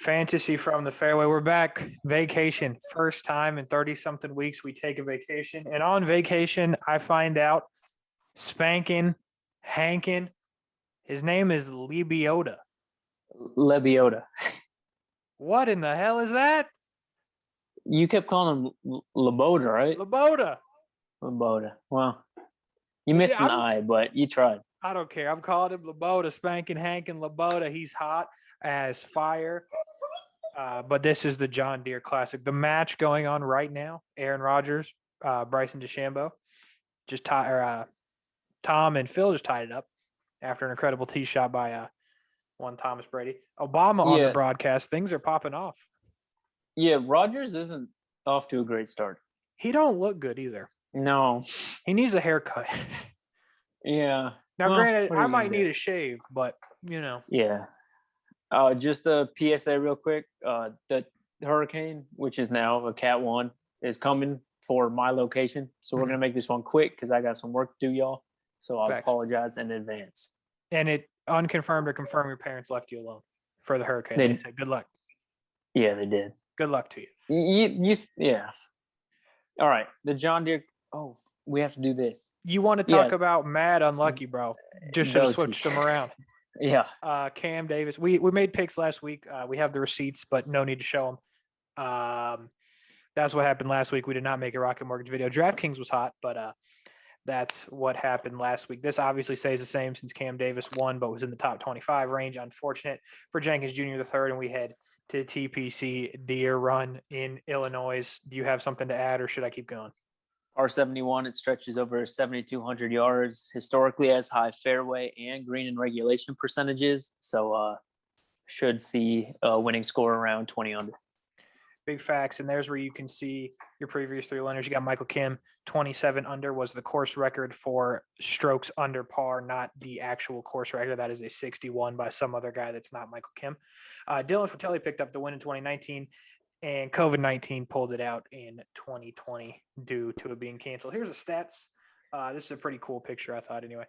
Fantasy from the fairway. We're back. Vacation. First time in 30-something weeks we take a vacation. And on vacation, I find out spanking, hanking. His name is Lebiota. Lebiota. What in the hell is that? You kept calling him Lebota, right? Lebota. Lebota. Well, you missed an I, but you tried. I don't care. I'm calling him Lebota, spanking, hanking, Lebota. He's hot as fire. But this is the John Deere Classic. The match going on right now, Aaron Rodgers, Bryson DeChambeau, Tom and Phil just tied it up after an incredible tee shot by one Thomas Brady. Obama on the broadcast. Things are popping off. Yeah, Rodgers isn't off to a great start. He don't look good either. No. He needs a haircut. Yeah. Now, granted, I might need a shave, but, you know. Yeah. Just a PSA real quick. The hurricane, which is now a Cat 1, is coming for my location. So we're going to make this one quick because I got some work to do, y'all. So I'll apologize in advance. And it unconfirmed or confirmed your parents left you alone for the hurricane. They said, good luck. Yeah, they did. Good luck to you. Yeah. All right. The John Deere. Oh, we have to do this. You want to talk about mad unlucky, bro. Just should have switched them around. Yeah. Cam Davis. We made picks last week. We have the receipts, but no need to show them. That's what happened last week. We did not make a Rocket Mortgage video. DraftKings was hot, but that's what happened last week. This obviously stays the same since Cam Davis won, but was in the top 25 range. Unfortunate for Jenkins Jr. the third, and we head to the TPC Deere Run in Illinois. Do you have something to add, or should I keep going? R71, it stretches over 7,200 yards, historically has high fairway and green and regulation percentages. So should see a winning score around 20 under. Big facts. And there's where you can see your previous three winners. You got Michael Kim, 27 under was the course record for strokes under par, not the actual course record. That is a 61 by some other guy that's not Michael Kim. Dylan Fratelli picked up the win in 2019. And COVID-19 pulled it out in 2020 due to it being canceled. Here's the stats. This is a pretty cool picture, I thought, anyway.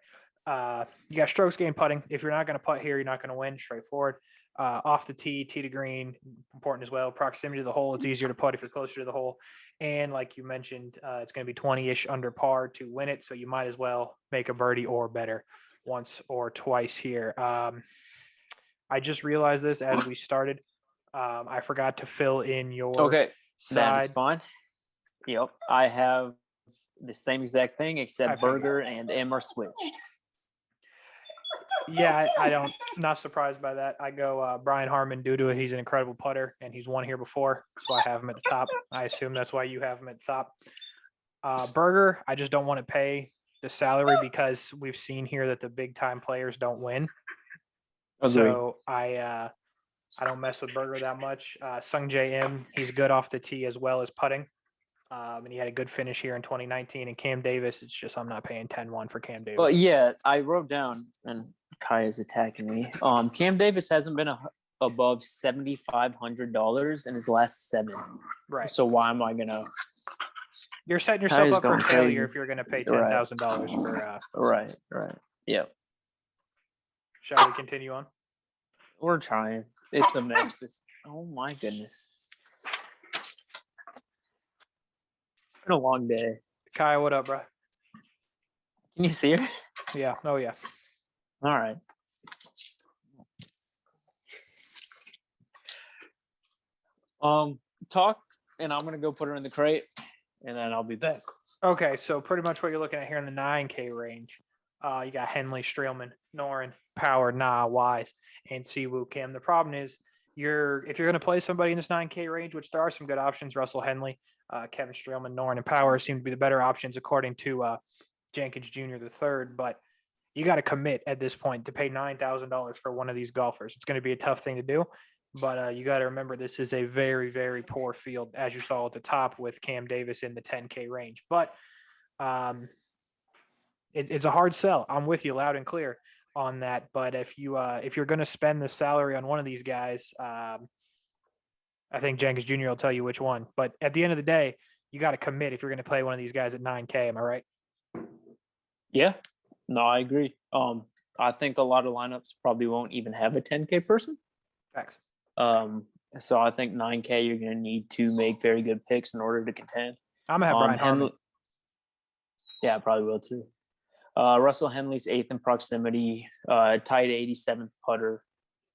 You got strokes gained putting. If you're not going to putt here, you're not going to win. Straightforward. Off the tee to green, important as well. Proximity to the hole, it's easier to putt if you're closer to the hole. And like you mentioned, it's going to be 20-ish under par to win it, so you might as well make a birdie or better once or twice here. I just realized this as we started. I forgot to fill in your side. That's fine. Yep. I have the same exact thing except Berger and M are switched. Yeah, not surprised by that. I go Brian Harman due to it. He's an incredible putter, and he's won here before. That's why I have him at the top. I assume that's why you have him at the top. Berger, I just don't want to pay the salary because we've seen here that the big-time players don't win. Agreed. So I don't mess with Berger that much. Sung J M, he's good off the tee as well as putting. And he had a good finish here in 2019. And Cam Davis, it's just I'm not paying 10-1 for Cam Davis. Well, yeah, I wrote down, and Kai is attacking me. Cam Davis hasn't been above $7,500 in his last 7. Right. So why am I going to? You're setting yourself up for failure if you're going to pay $10,000 for. Right. Yeah. Shall we continue on? We're trying. It's a mess. Oh my goodness. It's been a long day. Kai, what up, bro? Can you see her? Yeah. Oh, yeah. All right. Talk, and I'm gonna go put her in the crate, and then I'll be back. Okay, so pretty much what you're looking at here in the 9K range. You got Henley, Streelman, Noren, Power, Wise, and Siwoo Kim. The problem is if you're going to play somebody in this 9K range, which there are some good options, Russell Henley, Kevin Streelman, Noren, and Power seem to be the better options according to Jenkins Jr. the third. But you got to commit at this point to pay $9,000 for one of these golfers. It's going to be a tough thing to do. But you got to remember this is a very, very poor field, as you saw at the top with Cam Davis in the 10K range. But it's a hard sell. I'm with you loud and clear on that. But if you're going to spend the salary on one of these guys, I think Jenkins Jr. will tell you which one. But at the end of the day, you got to commit if you're going to play one of these guys at 9K. Am I right? Yeah. No, I agree. I think a lot of lineups probably won't even have a 10K person. Facts. So I think 9K, you're going to need to make very good picks in order to contend. I'm gonna have Brian Harman. Yeah, I probably will too. Russell Henley's 8th in proximity, tied 87th putter,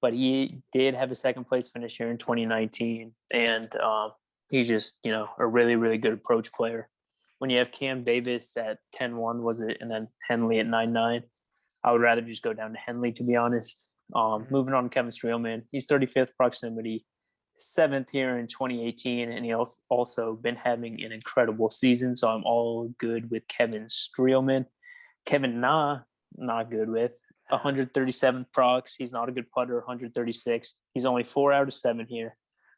but he did have a second place finish here in 2019, and he's just a really, really good approach player. When you have Cam Davis at 10-1, was it, and then Henley at 9-9, I would rather just go down to Henley, to be honest. Moving on to Kevin Streelman, he's 35th proximity, 7th here in 2018, and he also been having an incredible season. So I'm all good with Kevin Streelman. Kevin not good with 137th prox. He's not a good putter. 136. He's only 4 out of 7 here,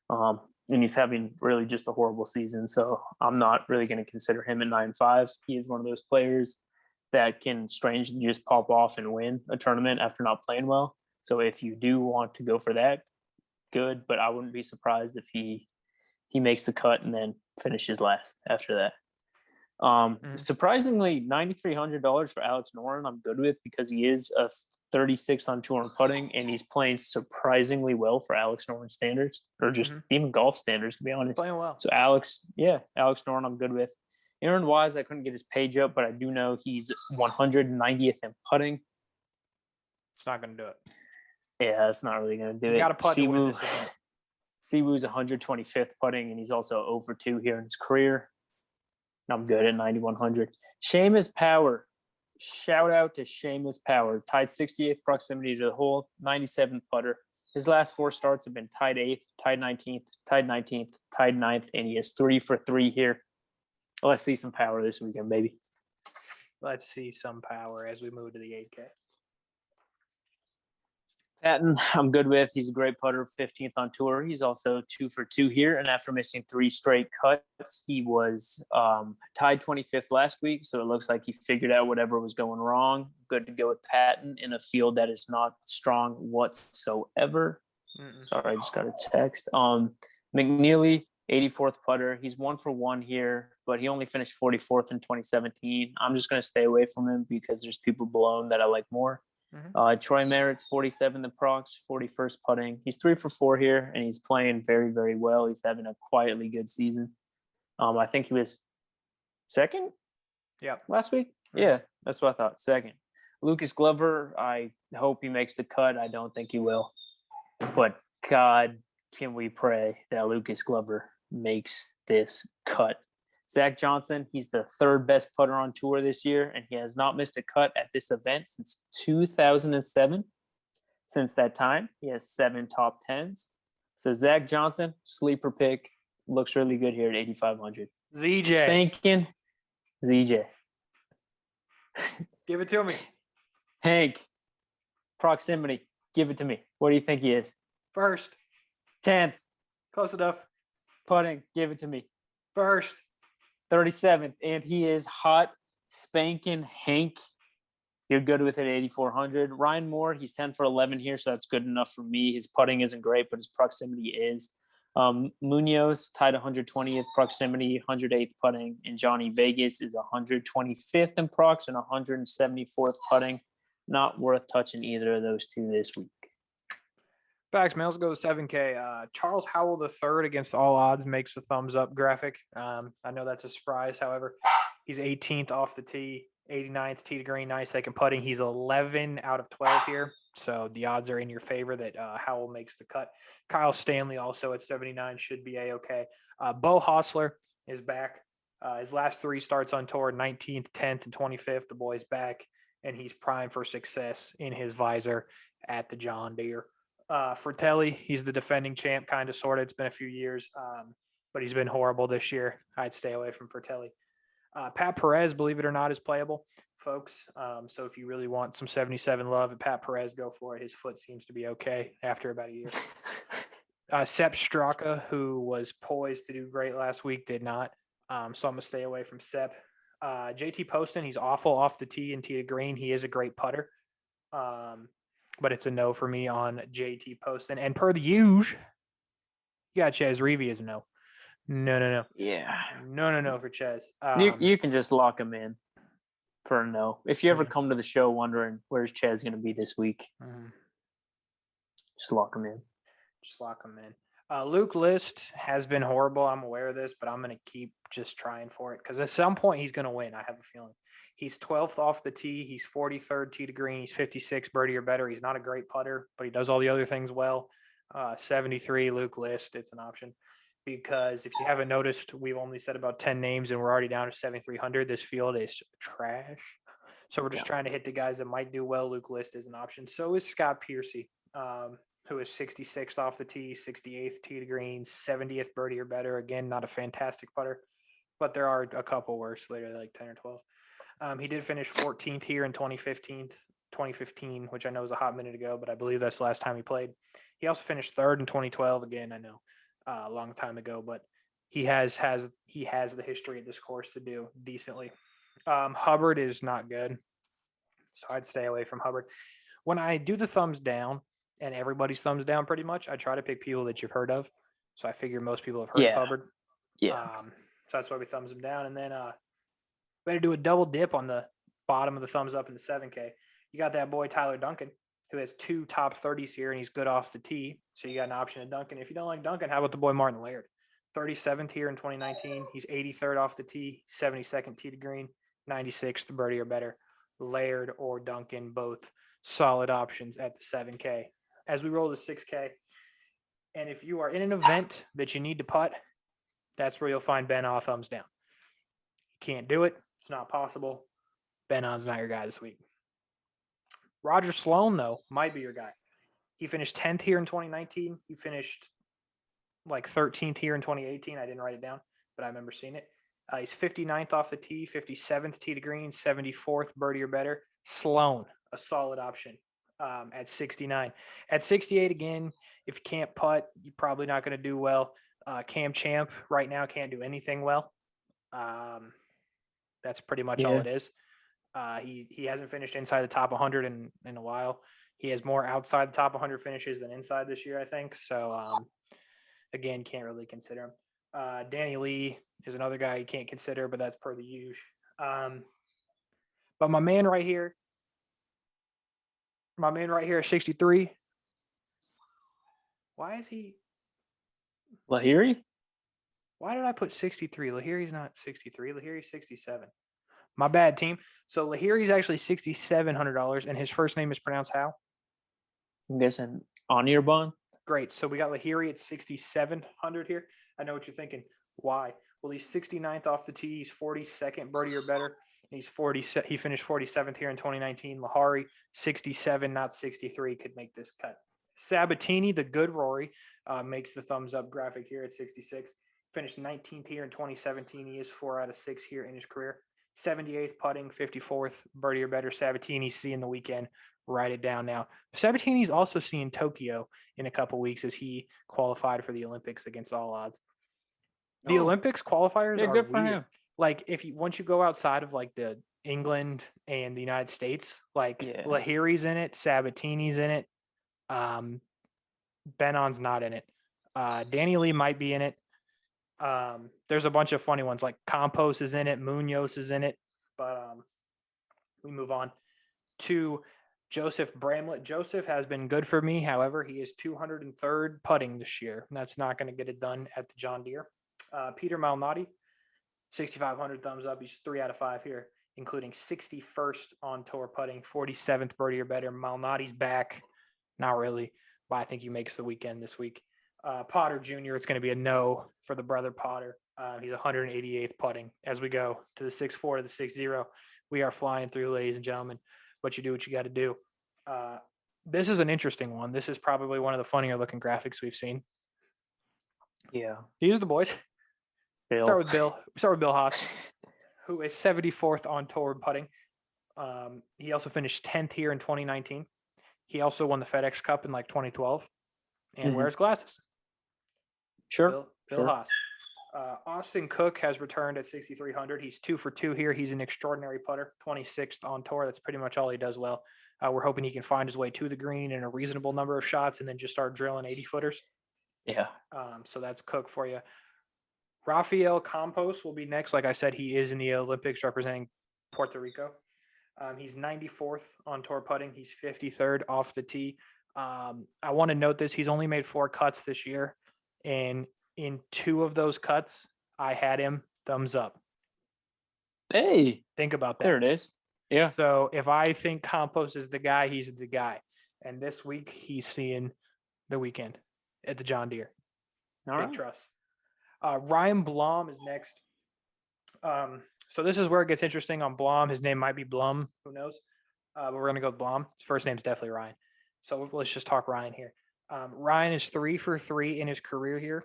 and he's having really just a horrible season. So I'm not really going to consider him at 9-5. He is one of those players that can strangely just pop off and win a tournament after not playing well. So if you do want to go for that, good. But I wouldn't be surprised if he makes the cut and then finishes last after that. Surprisingly, $9,300 for Alex Noren, I'm good with, because he is a 36th on tour and putting, and he's playing surprisingly well for Alex Noren standards, or just even golf standards, to be honest. Playing well. So Alex Noren, I'm good with. Aaron Wise, I couldn't get his page up, but I do know he's 190th in putting. It's not going to do it. Yeah, that's not really going to do it. You got to putt to win this event. Siwoo's 125th putting, and he's also 0-2 here in his career. I'm good at 9,100. Seamus Power. Shout out to Seamus Power. Tied 68th proximity to the hole, 97th putter. His last 4 starts have been tied 8th, tied 19th, tied 19th, tied 9th, and he is 3 for 3 here. Let's see some power this weekend, baby. Let's see some power as we move to the 8K. Patton, I'm good with. He's a great putter, 15th on tour. He's also 2 for 2 here. And after missing 3 straight cuts, he was tied 25th last week. So it looks like he figured out whatever was going wrong. Good to go with Patton in a field that is not strong whatsoever. Sorry, I just got a text. McNeely, 84th putter. He's 1 for 1 here, but he only finished 44th in 2017. I'm just going to stay away from him because there's people below him that I like more. Troy Merritt's 47th in prox, 41st putting. He's 3 for 4 here, and he's playing very, very well. He's having a quietly good season. I think he was second last week. Yeah, that's what I thought. Second. Lucas Glover, I hope he makes the cut. I don't think he will. But God, can we pray that Lucas Glover makes this cut. Zach Johnson, he's the 3rd best putter on tour this year, and he has not missed a cut at this event since 2007. Since that time, he has 7 top 10s. So Zach Johnson, sleeper pick, looks really good here at 8,500. ZJ. Spanking ZJ. Give it to me. Hank, proximity, give it to me. What do you think he is? First. 10th. Close enough. Putting, give it to me. First. 37th, and he is hot spanking Hank. You're good with it, 8,400. Ryan Moore, he's 10 for 11 here, so that's good enough for me. His putting isn't great, but his proximity is. Munoz tied 120th proximity, 108th putting, and Johnny Vegas is 125th in prox and 174th putting. Not worth touching either of those two this week. Facts, man. Let's go to 7K. Charles Howell III against all odds makes the thumbs up graphic. I know that's a surprise. However, he's 18th off the tee, 89th tee to green, nice second putting. He's 11 out of 12 here. So the odds are in your favor that Howell makes the cut. Kyle Stanley also at 79 should be A-okay. Bo Hostler is back. His last 3 starts on tour, 19th, 10th, and 25th. The boy's back, and he's primed for success in his visor at the John Deere. Fratelli, he's the defending champ, kind of, sort of. It's been a few years, but he's been horrible this year. I'd stay away from Fratelli. Pat Perez, believe it or not, is playable, folks. So if you really want some 77 love at Pat Perez, go for it. His foot seems to be okay after about a year. Sepp Straka, who was poised to do great last week, did not. So I'm going to stay away from Sepp. JT Poston, he's awful off the tee and tee to green. He is a great putter. But it's a no for me on JT Poston. And per the usual, you got Ches Reavie as a no. No. Yeah. No for Ches. You can just lock him in for a no. If you ever come to the show wondering where's Ches going to be this week, just lock him in. Just lock him in. Luke List has been horrible. I'm aware of this, but I'm going to keep just trying for it because at some point he's going to win. I have a feeling. He's 12th off the tee. He's 43rd tee to green. He's 56 birdie or better. He's not a great putter, but he does all the other things well. 73 Luke List. It's an option because if you haven't noticed, we've only said about 10 names and we're already down to 7,300. This field is trash. So we're just trying to hit the guys that might do well. Luke List is an option. So is Scott Piercy. Who is 66th off the tee, 68th tee to green, 70th birdie or better. Again, not a fantastic putter, but there are a couple worse, literally like 10 or 12. He did finish 14th here in 2015, which I know was a hot minute ago, but I believe that's the last time he played. He also finished third in 2012. Again, I know a long time ago, but he has the history at this course to do decently. Hubbard is not good, so I'd stay away from Hubbard. When I do the thumbs down, and everybody's thumbs down pretty much, I try to pick people that you've heard of. So I figure most people have heard of Hubbard. Yeah. So that's why we thumbs him down. And then we had to do a double dip on the bottom of the thumbs up in the 7K. You got that boy Tyler Duncan, who has 2 top 30s here, and he's good off the tee. So you got an option of Duncan. If you don't like Duncan, how about the boy Martin Laird? 37th here in 2019. He's 83rd off the tee, 72nd tee to green, 96th birdie or better. Laird or Duncan, both solid options at the 7K. As we roll the 6K. And if you are in an event that you need to putt, that's where you'll find Ben on thumbs down. You can't do it. It's not possible. Ben on's not your guy this week. Roger Sloan, though, might be your guy. He finished 10th here in 2019. He finished like 13th here in 2018. I didn't write it down, but I remember seeing it. He's 59th off the tee, 57th tee to green, 74th birdie or better. Sloan, a solid option. At 69. At 68, again, if you can't putt, you're probably not going to do well. Cam Champ right now can't do anything well. That's pretty much all it is. He hasn't finished inside the top 100 in a while. He has more outside the top 100 finishes than inside this year, I think. So, again, can't really consider him. Danny Lee is another guy you can't consider, but that's per the usual. But my man right here is 63. Why is he? Lahiri? Why did I put 63? Lahiri's not 63. Lahiri's 67. My bad, team. So Lahiri's actually $6,700, and his first name is pronounced how? I'm guessing Anirban. Great. So we got Lahiri at 6,700 here. I know what you're thinking. Why? Well, he's 69th off the tee. He's 42nd birdie or better. He finished 47th here in 2019. Lahiri, 67, not 63, could make this cut. Sabatini, the good Rory, makes the thumbs up graphic here at 66. Finished 19th here in 2017. He is 4 out of 6 here in his career. 78th putting, 54th birdie or better. Sabatini's seeing the weekend. Write it down now. Sabatini's also seeing Tokyo in a couple weeks as he qualified for the Olympics against all odds. The Olympics qualifiers are good for weird. him. Like once you go outside of like the England and the United States, like Lahiri's in it, Sabatini's in it, Benon's not in it. Danny Lee might be in it. There's a bunch of funny ones like Campos is in it, Munoz is in it, but we move on to Joseph Bramlett. Joseph has been good for me. However, he is 203rd putting this year. That's not going to get it done at the John Deere. Peter Malnati, 6,500 thumbs up. He's 3 out of 5 here, including 61st on tour putting, 47th birdie or better. Malnati's back. Not really, but I think he makes the weekend this week. Potter Jr., it's going to be a no for the brother Potter. He's 188th putting as we go to the 6-4 to the 6-0. We are flying through, ladies and gentlemen, but you do what you got to do. This is an interesting one. This is probably one of the funnier looking graphics we've seen. Yeah. These are the boys. Bill. Start with Bill Haas, who is 74th on tour putting. He also finished 10th here in 2019. He also won the FedEx Cup in like 2012 and wears glasses. Sure. Bill Haas. Austin Cook has returned at 6,300. He's 2 for 2 here. He's an extraordinary putter, 26th on tour. That's pretty much all he does well. We're hoping he can find his way to the green in a reasonable number of shots and then just start drilling 80-footers. Yeah. So that's Cook for you. Rafael Campos will be next. Like I said, he is in the Olympics representing Puerto Rico. He's 94th on tour putting. He's 53rd off the tee. I want to note this. He's only made 4 cuts this year, And in 2 of those cuts, I had him thumbs up. Hey, Think about that. there it is. Yeah. So if I think Campos is the guy, he's the guy. And this week he's seeing the weekend at the John Deere. All Big right. trust. Ryan Blom is next. So this is where it gets interesting on Blom. His name might be Blum. Who knows? But we're going to go with Blom. His first name's definitely Ryan. So let's just talk Ryan here. Ryan is 3 for 3 in his career here.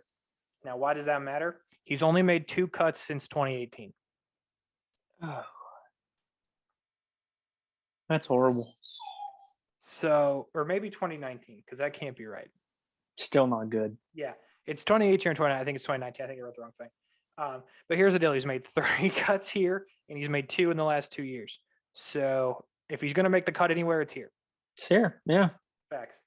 Now, why does that matter? He's only made 2 cuts since 2018. Oh. That's horrible. So, or maybe 2019, because that can't be right. Still not good. Yeah, it's 2018 or 20. I think it's 2019. I think I wrote the wrong thing. But here's the deal: he's made 3 cuts here, and he's made 2 in the last 2 years. So if he's going to make the cut anywhere, it's here. It's here. Yeah. Facts.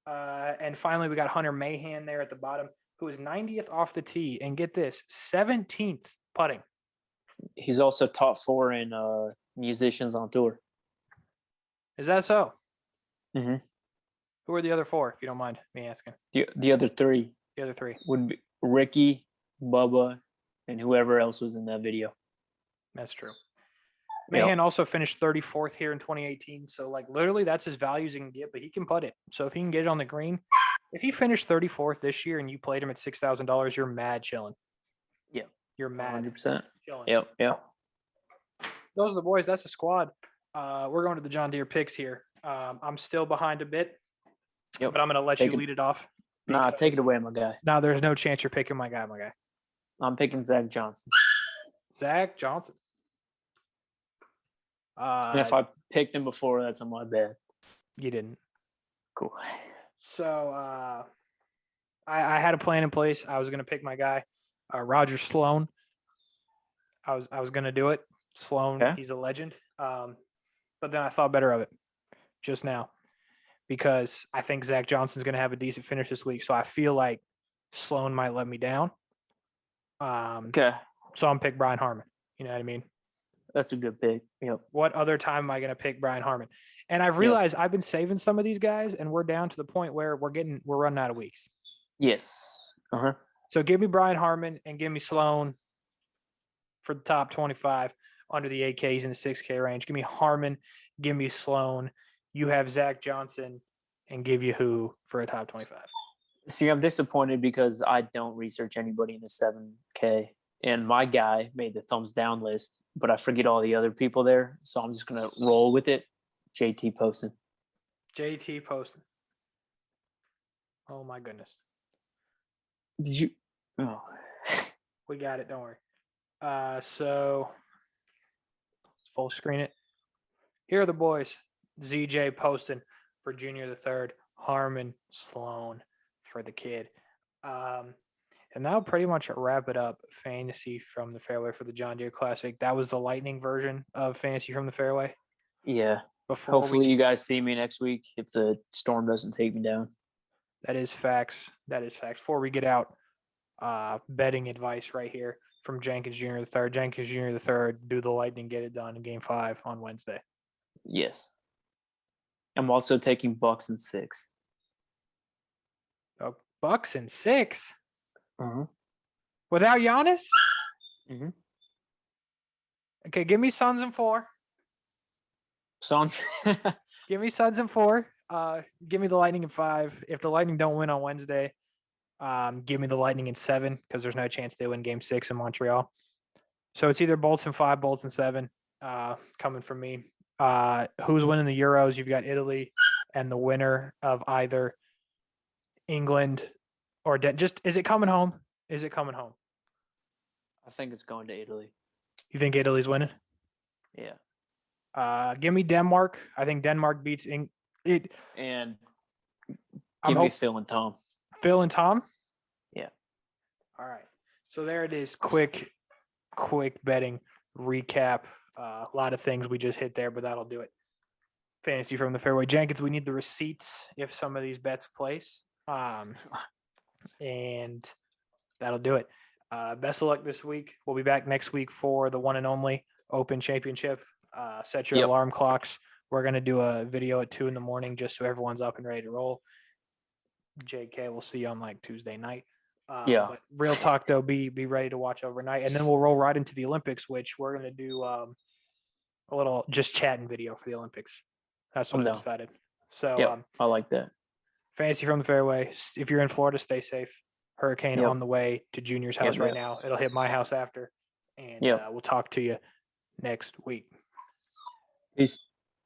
And finally, we got Hunter Mahan there at the bottom, who is 90th off the tee, and get this, 17th putting. He's also top 4 in musicians on tour. Is that so? Mm-hmm. Who are the other 4, if you don't mind me asking? The other 3 The other 3. would be Ricky, Bubba, and whoever else was in that video. That's true. Yep. Mahan also finished 34th here in 2018. So, like, literally, that's as values he can get, but he can putt it. So, if he can get it on the green, if he finished 34th this year and you played him at $6,000, you're mad chilling. Yep. You're mad 100%. chilling. Yep. Those are the boys. That's the squad. We're going to the John Deere picks here. I'm still behind a bit, Yep. but I'm going to let you lead it off. Nah, take it away, my guy. No, there's no chance you're picking my guy. I'm picking Zach Johnson. Zach Johnson. And if I picked him before, that's on my bad. You didn't. Cool. So I had a plan in place. I was going to pick my guy, Roger Sloan. I was going to do it. Sloan, Okay. He's a legend. But then I thought better of it just now because I think Zach Johnson's going to have a decent finish this week. So I feel like Sloan might let me down. Okay. So I'm pick Brian Harmon. You know what I mean? That's a good pick. Yep. What other time am I going to pick Brian Harmon? And I've realized I've been saving some of these guys, and we're down to the point where we're running out of weeks. Yes. Uh-huh. So give me Brian Harmon and give me Sloan for the top 25 under the 8Ks in the 6K range. Give me Harmon, give me Sloan. You have Zach Johnson, and give you who for a top 25. See, I'm disappointed because I don't research anybody in the 7K. And my guy made the thumbs down list, but I forget all the other people there. So I'm just going to roll with it. JT Poston. JT Poston. Oh, my goodness. Did you? Oh. We got it. Don't worry. So let's full screen it. Here are the boys. ZJ Poston for Junior the Third. Harmon Sloan for the kid. And that'll pretty much wrap it up. Fantasy from the Fairway for the John Deere Classic. That was the lightning version of Fantasy from the Fairway. Yeah. Hopefully you guys see me next week if the storm doesn't take me down. That is facts. Before we get out, betting advice right here from Jenkins Jr. the Third. Jenkins Jr. the Third, do the Lightning get it done in Game 5 on Wednesday? Yes. I'm also taking Bucks and 6. Oh, Bucks and 6? Uh-huh. Without Giannis? Mm-hmm. Okay, give me Suns and 4. Suns. Give me Suns and 4. Give me the Lightning in 5. If the Lightning don't win on Wednesday, give me the Lightning in 7 because there's no chance they win Game 6 in Montreal. So it's either Bolts in 5, Bolts in 7 coming from me. Who's winning the Euros? You've got Italy and the winner of either England or is it coming home? Is it coming home? I think it's going to Italy. You think Italy's winning? Yeah. Give me Denmark. I think Denmark beats it. And give me Phil and Tom. Phil and Tom? Yeah. All right. So there it is. Quick betting recap. A lot of things we just hit there, but that'll do it. Fantasy from the Fairway. Jenkins, we need the receipts if some of these bets place. And that'll do it. Best of luck this week. We'll be back next week for the one and only Open Championship. Set your alarm clocks. We're going to do a video at 2 a.m. just so everyone's up and ready to roll. JK, we'll see you on like Tuesday night. Yeah. But real talk though, be ready to watch overnight, and then we'll roll right into the Olympics, which we're gonna do a little just chatting video for the Olympics. That's what I'm I down. decided. So Yep, I like that. fantasy from the fairway. If you're in Florida, stay safe. Hurricane Yep. on the way to Junior's house right now. It'll hit my house after, and Yep. we'll talk to you next week. Peace.